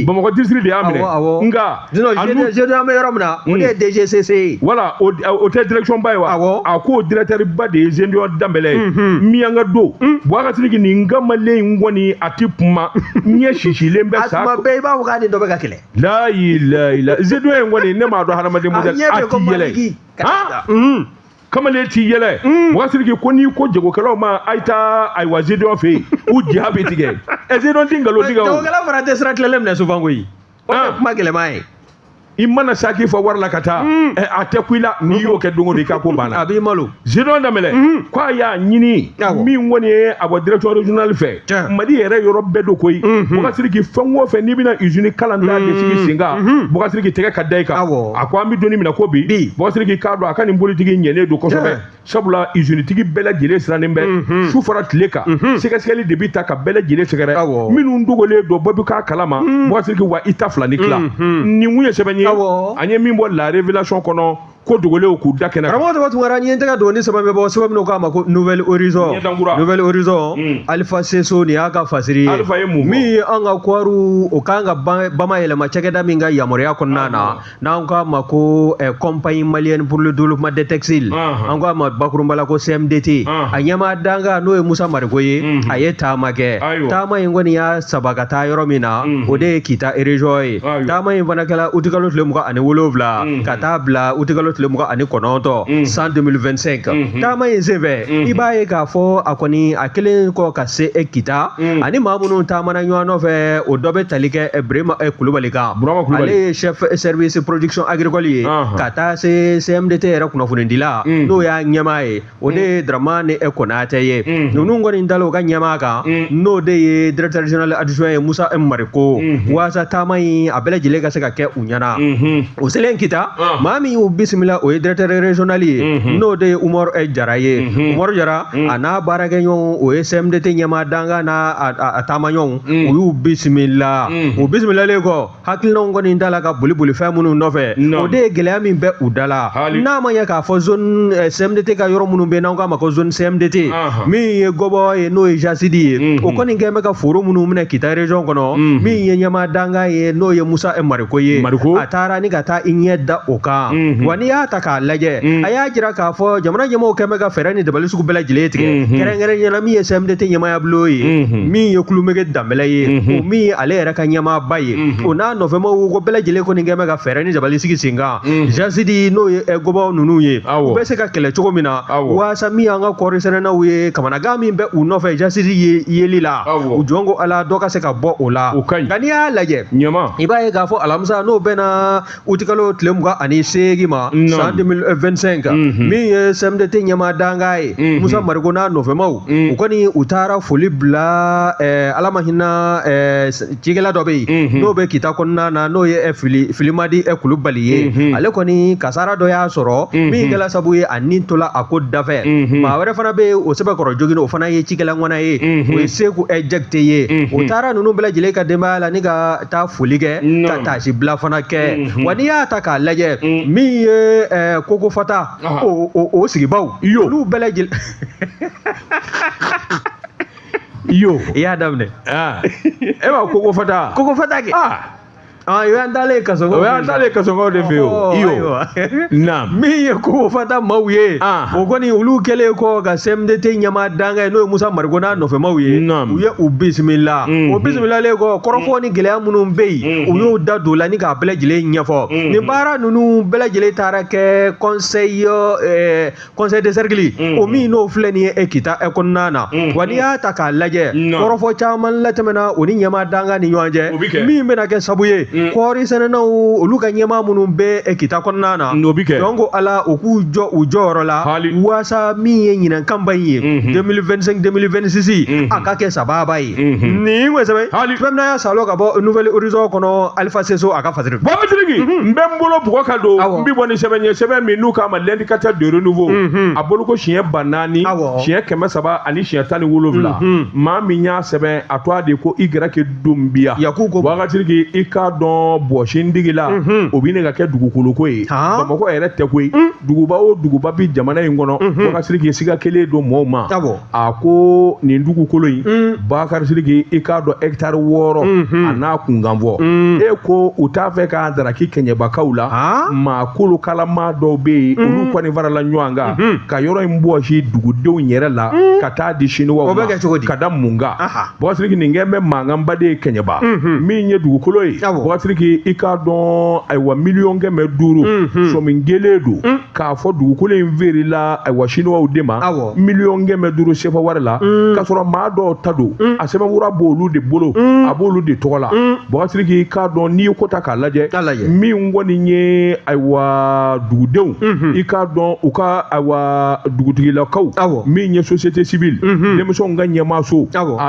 de y'a minɛ nka je an bɛ yɔrɔ min na o de ye DGCC voilà o tɛ direction ba ye wa a ko directeur ba de ye Zéndior Dembélé Mianga do Boubacar Sidiki nin kamalen in kɔni a ti kuma ɲɛ sisilen bɛ sa tuma bɛɛ i b'a fɔ k'a ni dɔ bɛ ka kɛlɛ la ilaha Zéndior in kɔni ne m'a dɔn hadamaden modèle a ti yɛlɛ kamalen t'i yɛlɛ Boubacar Sidiki ko n'i ko jagokɛlaw ma a ye taa ayiwa Zéndior fɛ yen u ja bɛ tigɛ Zéndior tɛ nkalon tigɛ o jagokɛla fana tɛ sira tilalen minɛ souvent koyi o ye kuma gɛlɛman ye i mana saki fɔ wari la ka taa a tɛ ku i la n'i y'o kɛ don o don i ka ko banna a b'i malo Zéndior Dembélé k'a y'a ɲini min kɔni ye a bɔ direction régionale fɛ Mali yɛrɛ yɔrɔ bɛɛ do koyi Boubacar Sidiki fɛn o fɛn n'i bɛna usine kalan ta de sigi sen kan Boubacar Sidiki tɛgɛ ka da i kan a ko an bɛ donni minɛ ko bi Boubacar Sidiki k'a dɔn a ka nin politiki ɲɛnen don kosɛbɛ sabula usine tigi bɛɛ lajɛlen sirannen bɛ su fara tile kan sɛgɛsɛgɛli de bɛ ta ka bɛɛ lajɛlen sɛgɛrɛ minnu dogolen don bɛɛ bɛ k'a kalama Boubacar Sidiki wa i ta fila ni tila nin kun ye sɛbɛn ye an ye min bɔ la révélation kɔnɔ ko dogolenw k'u da kɛnɛ kan karamɔgɔ Tunkara n ye n tɛgɛ don ni sɛbɛn bɛ bɔ sɛbɛn min k'a ma ko Nouvelle Horizon Alifa Seso nin y'a ka fasiri ye min ye an ka kɔɔriw o kan ka bamayɛlɛma cakɛda min ka yamaruya kɔnɔna na n'an k'a ma ko compagnie malienne pour le développement des textiles an k'a ma bakurunba la ko CMDT a ɲɛmaa danga n'o ye Musa Mariko ye a ye taama kɛ taama in kɔni y'a saba ka taa yɔrɔ min na o de ye Kita région ye taama in fana kɛla août kalo tile 27 ka taa bila août kalo tile 29 san 2025 taama in senfɛ i b'a ye k'a fɔ a kɔni a kelen kɔ ka se Kita ani maa minnu taamana ɲɔgɔn nɔfɛ o dɔ bɛ tali kɛ Birama Kulubali kan ale ye chef service production agricole ye ka taa se CMDT yɛrɛ kunnafonidila n'o y'a ɲɛmaa ye o de ye Dramane Konate ye ninnu kɔni dala u ka ɲɛmaa kan n'o de ye directeur général adjoint ye Musa Mariko waasa taama in a bɛɛ lajɛlen ka se ka kɛ u ɲɛna o selen Kita maa min y'u bisimila o ye directeur régional ye n'o de ye Umaru Jara ye Umaru Jara a n'a baarakɛɲɔgɔn o ye CMDT ɲɛmaa danga n'a a taamaɲɔgɔnw u y'u bisimila o bisimilalen kɔ hakilinaw kɔni dala ka boli fɛn minnu nɔfɛ o de ye gɛlɛya min bɛ u dala n'a ma ɲɛ k'a fɔ zone CMDT ka yɔrɔ minnu bɛ n'an k'a ma ko zone CMDT min ye Gɔbɔ ye n'o ye Jasidi ye o kɔni kɛn bɛ ka foro minnu minɛ Kita région kɔnɔ min ye ɲɛmaa danga ye n'o ye Musa Mariko ye a taara ni ka taa i ɲɛ da o kan wa n'i y'a ta k'a lajɛ a y'a jira k'a fɔ jamana ɲɛmaaw kɛn bɛ ka fɛɛrɛ ni dabali sugu bɛɛ lajɛlen tigɛ kɛrɛnkɛrɛnnenya min ye CMDT ɲɛmaaya bulon ye min ye Kulumege Danbɛlɛ ye o min ye ale yɛrɛ ka ɲɛmaaba ye o n'a nɔfɛmaw ko bɛɛ lajɛlen kɔni kɛn bɛ ka fɛɛrɛ ni dabali sigi sen kan Jasidi n'o ye Gɔbɔ ninnu ye u bɛ se ka kɛlɛ cogo min na waasa min y'an ka kɔɔri sɛnɛnaw ye kamanagan min bɛ u nɔfɛ Jasidi yeli la u jɔn ko Ala dɔ ka se ka bɔ o la nka n'i y'a lajɛ i b'a ye k'a fɔ alamisa n'o bɛnna août kalo tile 28 ma san 2025 min ye CMDT ɲɛmaa danga ye Musa Mariko n'a nɔfɛmaw u kɔni u taara foli bila Ala ma hinɛ cikɛla dɔ bɛ yen n'o bɛ Kita kɔnɔna na n'o ye Filimadi Kulubali ye ale kɔni kasara dɔ y'a sɔrɔ min kɛla sabu ye a nin tola a ko dafɛ maa wɛrɛ fana bɛ o sɛbɛkɔrɔ jogin o fana ye cikɛla ŋwana ye o ye Seku Jakite ye o taara ninnu bɛɛ lajɛlen ka denbaya la ni ka taa foli kɛ ka taasi bila fana kɛ wa n'i y'a ta k'a lajɛ min ye Kokofata o sigibaw olu bɛɛ lajɛlen i y'a daminɛ e b'a Kokofata kɛ o y'an dalen kasɔngɔw de fɛ yen min ye Kokofata maaw ye o kɔni olu kɛlen kɔ ka CMDT ɲɛmaa danga ye n'o ye Musa Mariko n'a nɔfɛmaw ye u ye u bisimila o bisimilalen kɔ kɔrɔfɔ ni gɛlɛya minnu bɛ yen u y'o da don la ni k'a bɛɛ lajɛlen ɲɛfɔ nin baara ninnu bɛɛ lajɛlen taara kɛ conseil de cercle o min n'o filɛ nin ye Kita kɔnɔna na wa n'i y'a ta k'a lajɛ kɔrɔfɔ caman latɛmɛna o ni ɲɛmaa danga ni ɲɔgɔn cɛ min bɛna kɛ sabu ye kɔɔri sɛnɛnaw olu ka ɲɛmaa minnu bɛ Kita kɔnɔna na donc ko Ala u k'u jɔ u jɔyɔrɔ la waasa min ye ɲinankanba in ye 2025-2026 a ka kɛ sababa ye nin kosɛbɛ fɛn min y'a salo ka bɔ Nouvelle Horizon kɔnɔ Alifa Seso a ka fasiri Boubacar Sidiki n bɛ n bolo bugɔ ka don n bɛ bɔ ni sɛbɛn ye sɛbɛn min n'u k'a ma l'indicateur de renouveau a bolo ko siɲɛ 400 siɲɛ 300 ani siɲɛ 17 maa min y'a sɛbɛn a to a de ko Y Dumbiya Boubacar Sidiki i k'a dɔn bɔsindigi la o bi ne ka kɛ dugukolo ko ye Bamakɔ yɛrɛ tɛ koyi duguba o duguba bi jamana in kɔnɔ Boubacar Sidiki siga kelen don mɔɔw ma a ko nin dugukolo in Boubacar Sidiki i k'a dɔn hectare 6 a n'a kunkanfɔ e ko u t'a fɛ k'a daraki kɛɲɛbakaw la maa kolo kalama dɔw bɛ yen olu kɔni farala ɲɔgɔn kan ka yɔrɔ in bɔsi dugudenw yɛrɛ la ka taa di siniwaw ma ka da mun kan Boubacar Sidiki nin kɛ bɛ mankanba de ye kɛɲɛba min ye dugukolo ye Boubacar Sidiki i k'a dɔn ayiwa 500,000 sɔmin gelen don k'a fɔ dugukolo in feerela ayiwa siniwaw de ma 500,000 sefa wari la k'a sɔrɔ maa dɔw ta don a sɛbɛnfura b'olu de bolo a b'olu de tɔgɔ la Boubacar Sidiki k'a dɔn n'i ye ko ta k'a lajɛ min kɔni ye ayiwa dugudenw i k'a dɔn u ka ayiwa dugutigilakaw min ye société civile denmisɛnw ka ɲɛmaaso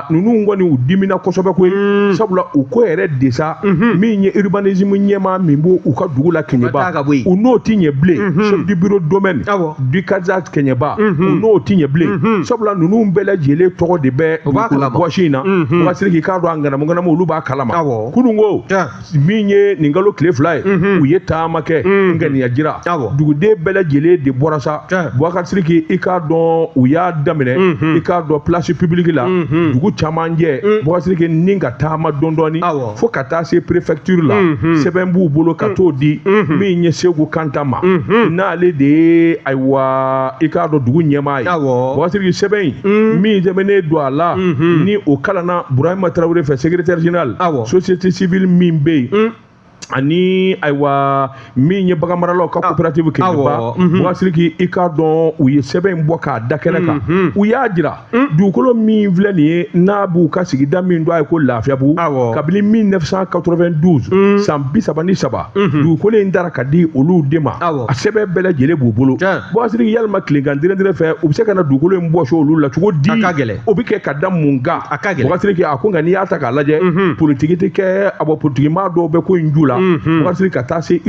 ninnu kɔni u dimina kosɛbɛ koyi sabula u ko yɛrɛ de sa min ye urbanisme ɲɛmaa min b'o u ka dugu la Kɛɲɛba u n'o ti ɲɛ bilen chef du bureau domaine du Kaza Kɛɲɛba u n'o ti ɲɛ bilen sabula ninnu bɛɛ lajɛlen tɔgɔ de bɛ bɔsi in na Boubacar Sidiki k'a dɔn a ŋanamu olu b'a kalama kunun ko min ye nin kalo tile 2 ye u ye taama kɛ ŋaniya jira duguden bɛɛ lajɛlen de bɔra sa Boubacar Sidiki i k'a dɔn u y'a daminɛ i k'a dɔn place publique la dugu caman jɛ Boubacar Sidiki ni ka taama dɔɔni fo ka taa se préfecture la sɛbɛn b'u bolo ka t'o di min ye Segu Kanta ma n'ale de ye ayiwa i k'a dɔn dugu ɲɛmaa ye Boubacar Sidiki sɛbɛn in min tɛmɛnen don a la ni o kalanna Burahima Tarawele fɛ secrétaire général société civile min bɛ yen ani ayiwa min ye baganmaralaw ka coopérative Kɛɲɛba Boubacar Sidiki i k'a dɔn u ye sɛbɛn in bɔ k'a da kɛnɛ kan u y'a jira dugukolo min filɛ nin ye n'a b'u ka sigida min don a ye ko Lafiyabugu kabini 1992 san 33 dugukolo in dara ka di olu de ma a sɛbɛn bɛɛ lajɛlen b'u bolo Boubacar Sidiki yalima tilegan dirɛndirɛ fɛ u bɛ se ka na dugukolo in bɔsi olu la cogo di o bɛ kɛ ka da mun kan Boubacar Sidiki a ko nka n'i y'a ta k'a lajɛ politiki tɛ kɛ politikimaa dɔw bɛ ko in ju la Boubacar Sidiki ka taa se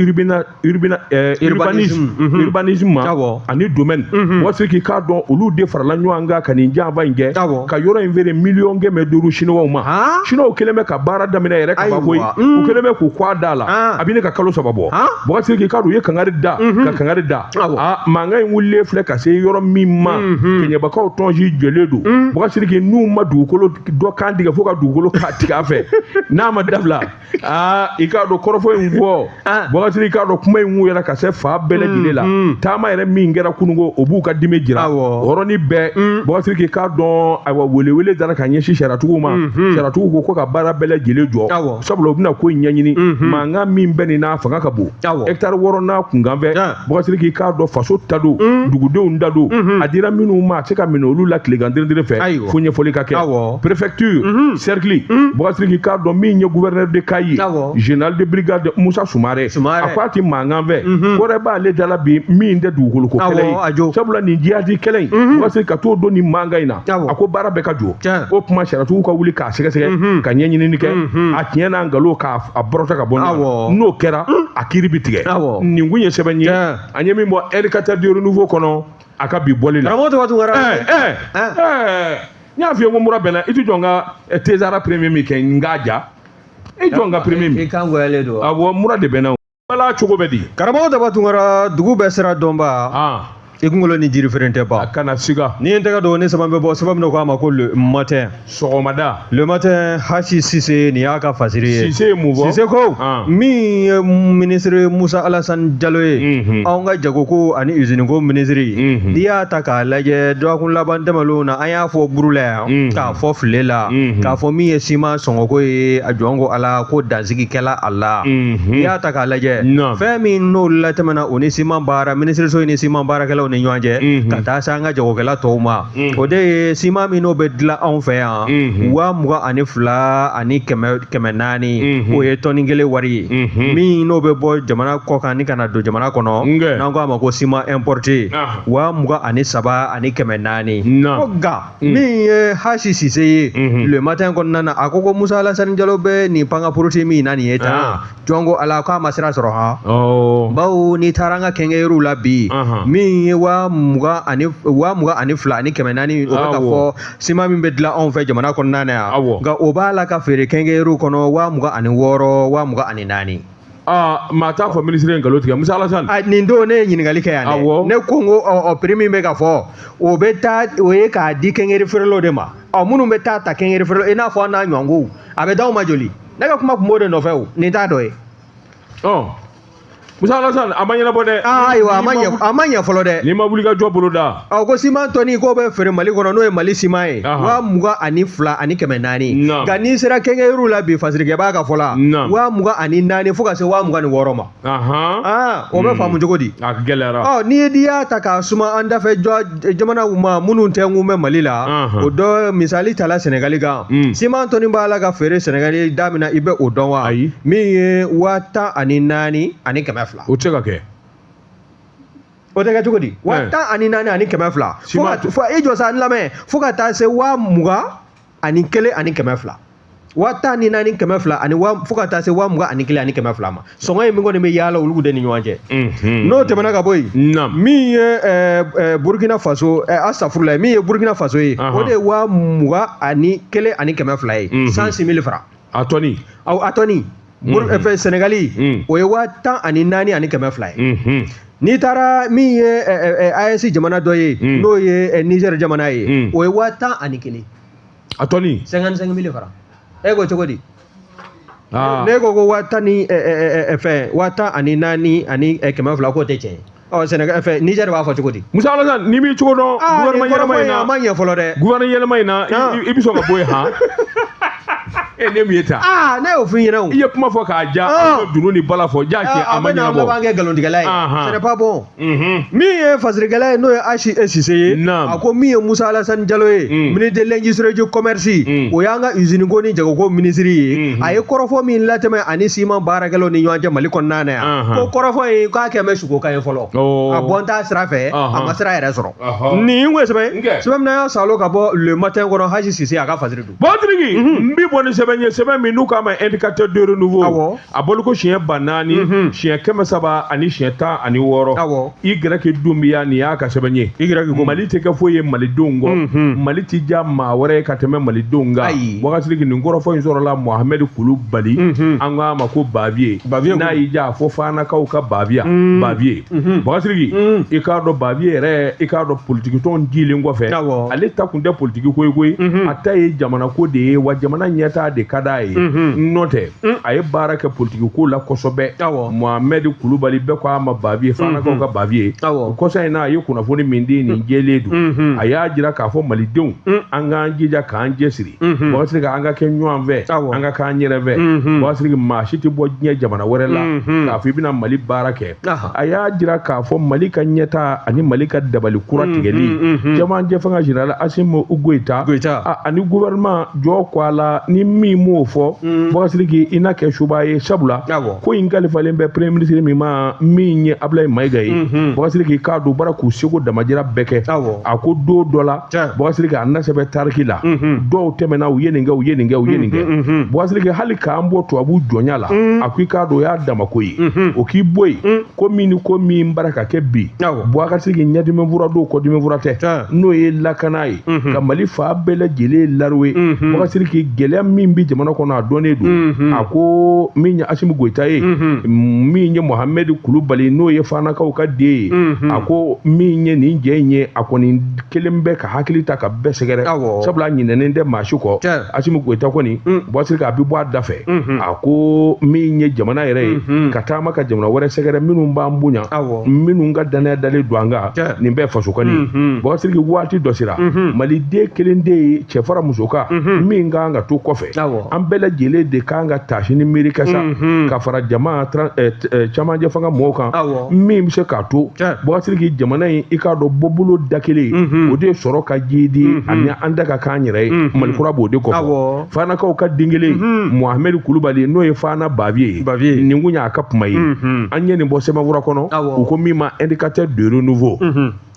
urbanisme ma ani domaine Boubacar Sidiki k'a dɔn olu de farala ɲɔgɔn kan ka nin janfa in kɛ ka yɔrɔ in feere 500,000 siniwaw ma siniwaw kɛlen bɛ ka baara daminɛ yɛrɛ ka koyi u kɛlen bɛ k'u kɔ a da la a bɛ ne ka kalo 3 bɔ Boubacar Sidiki k'a dɔn u ye kangari da ka kangari da mankan in wulilen filɛ ka se yɔrɔ min ma Kɛɲɛbakaw tɔnsi jɔlen don Boubacar Sidiki n'u ma dugukolo dɔ kan tigɛ fo ka dugukolo tigɛ a fɛ n'a ma dabila i k'a dɔn kɔrɔfɔ in fɔ Boubacar Sidiki k'a dɔn kuma in yɛrɛ ka se fa bɛɛ lajɛlen la taama yɛrɛ min kɛra kununko o b'u ka dimi jira o yɔrɔnin bɛɛ Boubacar Sidiki k'a dɔn ayiwa welewele dara ka ɲɛsin sariyatigiw ma sariyatigiw ko ka baara bɛɛ lajɛlen jɔ sabula u bɛna ko in ɲɛɲini mankan min bɛ nin n'a fanga ka bon hectare 6 n'a kunkanfɛ Boubacar Sidiki k'a dɔn faso ta don dugudenw da don a dira minnu ma a tɛ ka minɛ olu la tilegan dirɛndirɛ fɛ fo ɲɛfɔli ka kɛ préfecture cercle Boubacar Sidiki k'a dɔn min ye gouverneur de Kayi général de brigade Musa Sumare a ko a ti mankan fɛ kɔrɛ b'ale dala bi min tɛ dugukolo ko kɛlɛ ye sabula nin jihadi kɛlɛ in Boubacar Sidiki ka t'o don nin mankan in na a ko baara bɛɛ ka jɔ o tuma sariyatigiw ka wuli k'a sɛgɛsɛgɛ ka ɲɛɲinini kɛ a tiɲɛ n'a nkalon k'a bɔrɔta ka bɔ n'o kɛra a kiiri bi tigɛ nin kun ye sɛbɛn ye an ye min bɔ éducateur du renouveau kɔnɔ a ka bi bɔli la n y'a f'i ye ko mura bɛnna i tɛ jɔ n ka tezara premier min kɛ n k'a ja i jɔ n ka premier min awɔ mura de bɛnna wala cogo bɛ di karamɔgɔ Daba Tunkara dugu bɛɛ sera dɔnba i kunkolo ni jiri feren tɛ ban a kana siga ni n tɛgɛ don ni sama bɛ bɔ sababu min ko a ma ko le matin sɔgɔmada le matin Hashi Cisse nin y'a ka fasiri ye Cisse ye mun fɔ Cisse ko min ye ministre Musa Alassane Diallo ye anw ka jagoko ani usine ko ministre n'i y'a ta k'a lajɛ dɔgɔkun laban tɛmɛnlenw na an y'a fɔ buru la yan k'a fɔ file la k'a fɔ min ye siman sɔngɔko ye a jɔn ko Ala ko dansigikɛla a la n'i y'a ta k'a lajɛ fɛn min n'olu la tɛmɛna o ni siman baara ministre so ni siman baarakɛlaw ni ɲɔgɔn cɛ ka taa se an ka jagokɛla tɔw ma o de ye siman min n'o bɛ dilan anw fɛ yan 22,000 ani 400 o ye tɔni 1 wari ye min n'o bɛ bɔ jamana kɔ kan ni ka na don jamana kɔnɔ n'an ko a ma ko siman importé 23,000 ani 400 ko nka min ye Hashi Cisse ye le matin kɔnɔna na a ko Musa Alassane Diallo bɛ nin panga projet min na nin ye tan jɔn ko Ala k'a ma sira sɔrɔ bawo n'i taara an ka kɛnkɛyɔrɔw la bi min ye wa muga ani fila ani kɛmɛ naani o bɛ ka fɔ siman min bɛ dilan anw fɛ jamana kɔnɔna na yan nka o b'a la ka feere kɛnkɛyiriw kɔnɔ 26,000 24,000 maa t'a fɔ minisiri ye nkalon tigɛ Musa Alasani nin don ne ye ɲininkali kɛ yan dɛ ne ko n ko prix min bɛ ka fɔ o bɛ taa o ye k'a di kɛnkɛyiri feerelaw de ma minnu bɛ taa ta kɛnkɛyiri feerelaw i n'a fɔ an n'a ɲɔgɔnkow a bɛ d'aw ma joli ne ka kuma tun b'o de nɔfɛ o nin t'a dɔ ye Musa Alasani a ma ɲɛnabɔ dɛ ayiwa a ma ɲɛ fɔlɔ dɛ n'i ma wuli ka jɔ bolo da ko siman tɔni k'o bɛ feere Mali kɔnɔ n'o ye Mali siman ye 22,000 ani 400 nka n'i sera kɛnkɛyiriw la bi fasirikɛ b'a ka fɔ la 24,000 fo ka se 26,000 ma o bɛ faamu cogo di a gɛlɛyara n'i y'a ta k'a suma an dafɛ jamanaw ma minnu tɛ n kun bɛ Mali la o dɔ misali tala Sɛnɛgali kan siman tɔni b'a la ka feere Sɛnɛgali da min na i bɛ o dɔn wa min ye 14,000 ani 100 fila o tɛ se ka kɛ o tɛ kɛ cogo di 14,000 ani 100 fila fo i jɔ sa n lamɛn fo ka taa se 21,000 ani 100 fila 14,000 ani 100 fila ani fo ka taa se 21,000 ani 100 fila ma sɔngɔ ye min kɔni bɛ yaala olu de ni ɲɔgɔn cɛ n'o tɛmɛna ka bɔ yen min ye Burkina Faso asafurula min ye Burkina Faso ye o de ye 21,000 ani 100 fila ye 106,000 francs a tɔni Sɛnɛgali o ye 14,000 ani 100 fila ye n'i taara min ye AES jamana dɔ ye n'o ye Niger jamana ye o ye 11,000 a tɔni 55,000 francs e ko cogo di ne ko 14,000 ani 100 fila k'o tɛ tiɲɛ Sɛnɛgali Niger b'a fɔ cogo di Musa Alasani n'i b'i cogo dɔn gouvernement yɛlɛma in na a ma ɲɛ fɔlɔ dɛ gouvernement yɛlɛma in na i bɛ sɔn ka bɔ yen han ne min ye ta ne y'o f'i ɲɛna i ye kuma fɔ k'a ja dunun ni bala fɔ ja kɛ a ma ɲɛnabɔ a bɛ kɛ nkalontigɛla ye ce n'est pas bon min ye fasirikɛla ye n'o ye H.E. Cissé ye a ko min ye Musa Alasani Jalo ye ministre de l'industrie commerce o y'an ka usine ko ni jagoko minisiri ye a ye kɔrɔfɔ min latɛmɛ ani siman baarakɛlaw ni ɲɔgɔn cɛ Mali kɔnɔna na yan ko kɔrɔfɔ in k'a kɛ bɛ sugokan ye fɔlɔ a bɔn t'a sira fɛ a ma sira yɛrɛ sɔrɔ nin ko sɛbɛn min y'a salo ka bɔ le matin kɔnɔ H.E. Cissé a ka fasiri dun Batiriki n b'i bɔ ni sɛbɛn min n'u k'a ma indicateur de renouveau a bolo ko siɲɛ 4,000 siɲɛ 300 ani siɲɛ 16 Y dun bi yan nin y'a ka sɛbɛn ye Mali tɛ kɛ foyi ye malidenw kɔ Mali tɛ diya maa wɛrɛ ka tɛmɛ malidenw kan Wagatili nin kɔrɔfɔ in sɔrɔla Mohamed Kulubali an k'a ma ko Baviye n'a y'i diya fo Fanakaw ka Baviye Wagatili i k'a dɔn Baviye yɛrɛ i k'a dɔn politique tɔn dilen kɔfɛ ale ta kun tɛ politique ko ye koyi a ta ye jamana ko de ye wa jamana ɲɛtaa de ka d'a ye n'o tɛ a ye baara kɛ politique ko la kosɛbɛ Mohamed Kulubali bɛɛ ko a ma Baviye Fanakaw ka Baviye o kɔsɔn in na a ye kunnafoni min di nin jɛlen don a y'a jira k'a fɔ malidenw an k'an jija k'an cɛsiri Wagatili ka an ka kɛ ɲɔgɔn fɛ an ka k'an yɛrɛ fɛ Wagatili maa si tɛ bɔ diɲɛ jamana wɛrɛ la k'a fɔ i bɛna Mali baara kɛ a y'a jira k'a fɔ Mali ka ɲɛtaa ani Mali ka dabali kura tigɛli jamajɛ fanga général Assimi Goïta ani gouvernement jɔ ko a la ni min m'o fɔ Wagatili k'i na kɛ suba ye sabula ko in kalifalen bɛ premier ministre min ma min ye Ablaye Mayiga ye Wagatili k'i k'a don baara k'u seko damajira bɛɛ kɛ a ko don dɔ la Wagatili k'a nasɛbɛ tariki la dɔw tɛmɛna u ye nin kɛ Wagatili k'i hali k'an bɔ tubabu jɔnya la a ko i k'a dɔn o y'a damako ye o k'i bɔ yen ko min baara ka kɛ bi Wagatili k'i ɲɛdimi fura don kɔdimi fura tɛ n'o ye lakana ye ka Mali fa bɛɛ lajɛlen laroué Wagatili k'i gɛlɛya min bi jamana kɔnɔ a dɔnnen don a ko min ye Assimi Goïta ye min ye Mohamed Kulubali n'o ye Fanakaw ka den ye a ko min ye nin jɛ in ye a kɔni kelen bɛ ka hakili ta ka bɛɛ sɛgɛrɛ sabula ɲinɛnen tɛ maa si kɔ Assimi Goïta kɔni Wagatili k'a bi bɔ a da fɛ a ko min ye jamana yɛrɛ ye ka taama ka jamana wɛrɛ sɛgɛrɛ minnu b'an bonya minnu ka danaya dalen don an kan nin bɛɛ fasokɔni Wagatili waati dɔ sera Maliden kelen de ye cɛfara muso kan min kan ka to kɔfɛ an bɛɛ lajɛlen de kan ka taasi ni miiri kɛ sa ka fara jama camancɛ fanga mɔgɔw kan min bɛ se k'a to Wagatili k'i jamana in i k'a dɔn bɔbolo da kelen o de sɔrɔ ka jidi ani an da ka kan yɛrɛ ye Malikura b'o de kɔfɛ Fanakaw ka den kelen Mohamed Kulubali n'o ye Fana Baviye nin kun y'a ka kuma ye an ye nin bɔ sɛbɛnfura kɔnɔ u ko min ma indicateur de renouveau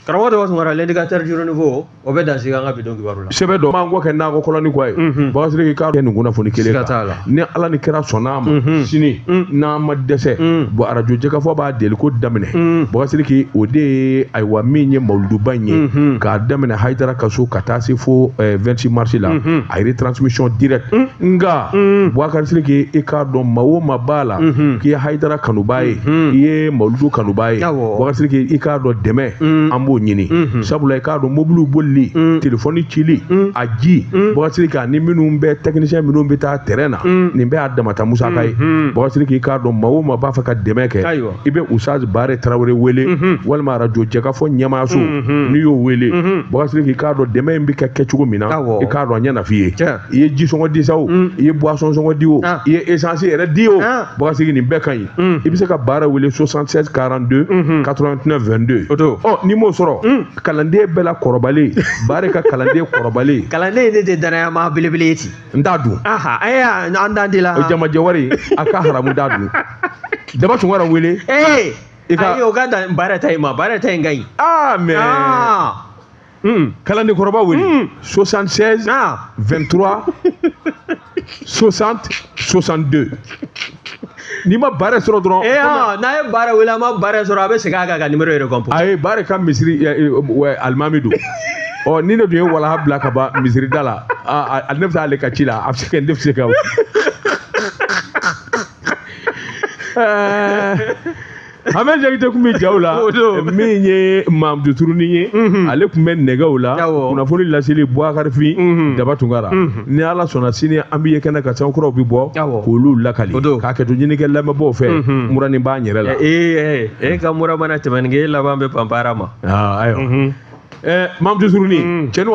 karamɔgɔ dɔ sɔngara l'indicateur du renouveau o bɛ dan sigi an ka bidon kibaru la sɛbɛ dɔ m'an kɔ kɛ nakɔ kɔlɔni kɔ ye Bakasiriki k'a kɛ nin kunnafoni kelen kan ni Ala ni kira sɔnn'a ma sini n'an ma dɛsɛ bon radio jɛkafɔ b'a deliko daminɛ Bakasiriki o de ye ayiwa min ye mawuluduba in ye k'a daminɛ Hayidara kaso ka taa se fo 26 mars la a ye retransmission direct nga Bakasiriki i k'a dɔn maa o maa b'a la k'i ye Hayidara kanuba ye i ye mawuludu kanuba ye Bakasiriki i k'a dɔn dɛmɛ an b'o ɲini sabula i k'a dɔn mobiliw bolili telefɔni cili a ji Bakasiriki ni minnu bɛ technicien minnu bɛ taa terrain na nin bɛɛ y'a damata musaka ye Bakasiriki i k'a dɔn maa o maa b'a fɛ ka dɛmɛ kɛ i bɛ Usaz Bare Tarawele wele walima radio jɛkafɔ ɲɛmaayaso n'i y'o wele Bakasiriki i k'a dɔn dɛmɛ in bɛ kɛ cogo min na i k'a dɔn a ɲɛna f'i ye i ye ji sɔngɔ di sa o i ye boisson sɔngɔ di o i ye essence yɛrɛ di o Bakasiriki nin bɛɛ ka ɲi i bɛ se ka baara wele 76 42 89 22 ni m'o sɔrɔ kalanden bɛɛ la kɔrɔbalen Bare ka kalanden kɔrɔbalen kalanden ne tɛ danaya maa belebele ye ten n t'a dun an dan de la o jamajɛ wari a ka haramu t'a dun Daba Sunkara wele ayi o ka dan Bare ta in ma Bare ta in ka ɲi mais kalanden kɔrɔba wele 76 23 60 62 n'i ma Bare sɔrɔ dɔrɔn n'a ye Bare wele a ma Bare sɔrɔ a bɛ segin a kan ka numéro yɛrɛ compo a ye Bare ka misiri alimami don ni ne dun ye walaha bila ka ban misiri da la ne bɛ taa ale ka ci la a bɛ se ka ne bɛ se ka Hamɛ Jakite kun bɛ jaw la min ye Mamudu Turunin ye ale tun bɛ nɛgɛw la kunnafoni laseli Buwakarifin Daba Tunkara ni Ala sɔnna sini an bɛ ye kɛnɛ ka sankuraw bɛ bɔ k'olu lakali k'a kɛ to ɲinikɛ lamɛnbaaw fɛ mura nin b'a yɛrɛ la e ka mura mana tɛmɛ nin kɛ e laban bɛ pan baara ma ayiwa Mamudu Turunin cɛnin